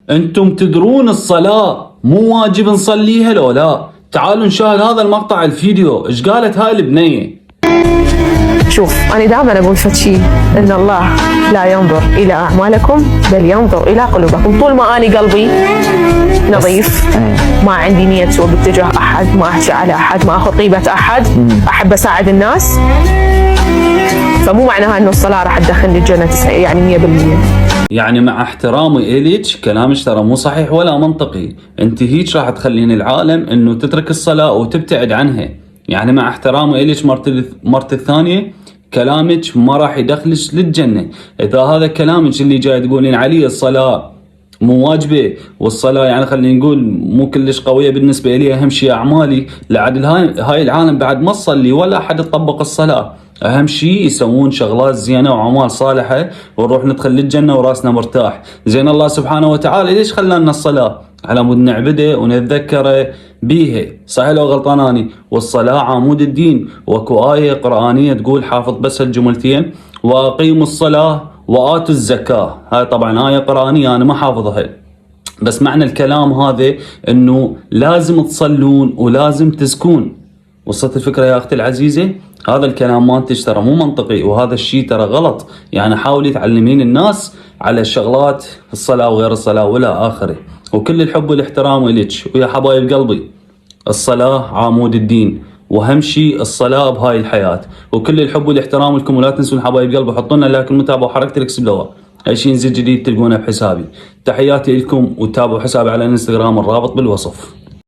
انتم تدرون الصلاة مو واجب نصليها لو لا؟ تعالوا نشاهد هذا المقطع الفيديو. ايش قالت هاي البنية؟ شوف أنا دائما أقول فشي إن الله لا ينظر إلى أعمالكم بل ينظر إلى قلوبكم. طول ما أنا قلبي نظيف، ما عندي نية سوء باتجاه أحد، ما أحكي على أحد، ما أخذ طيبة أحد، أحب أساعد الناس، فمو معناها إنه الصلاة راح تدخلني الجنة يعني 100%. يعني مع احترامي إليك كلامك ترى مو صحيح ولا منطقي. انت هيك راح تخلين العالم انه تترك الصلاة وتبتعد عنها. يعني مع احترامي إليك مرت الثانية كلامك ما راح يدخلك للجنة. اذا هذا كلامك اللي جاي تقولين عليه الصلاة مو واجبة والصلاة يعني خلينا نقول مو كلش قوية بالنسبة لي، اهم شيء اعمالي، لعد هاي العالم بعد ما تصلي ولا احد يطبق الصلاة. اهم شيء يسوون شغلات زينة واعمال صالحة ونروح ندخل للجنة وراسنا مرتاح. زين الله سبحانه وتعالى ليش خلانا الصلاة؟ على مود نعبده ونتذكره بيها. صحيح لو غلطان اني؟ والصلاة عمود الدين. واكو آية قرآنية تقول، حافظ بس هالجملتين، واقيموا الصلاة وآتوا الزكاة. هاي طبعا آية قرآنية انا ما حافظها، بس معنى الكلام هذا انه لازم تصلون ولازم تزكون. وصلت الفكرة يا اختي العزيزة؟ هذا الكلام مالتش ترى مو منطقي، وهذا الشيء ترى غلط. يعني حاولي تعلمين الناس على الشغلات الصلاة وغير الصلاة ولا آخره. وكل الحب والاحترام إليك. ويا حبايب قلبي، الصلاة عمود الدين، واهم شيء الصلاة بهاي الحياة. وكل الحب والاحترام لكم، ولا تنسون حبايب قلبي حطوا لنا لايك المتابعة وحركة الاكسبلور. اي شيء ينزل جديد تلقونه بحسابي. تحياتي لكم، وتابعوا حسابي على الانستغرام الرابط بالوصف.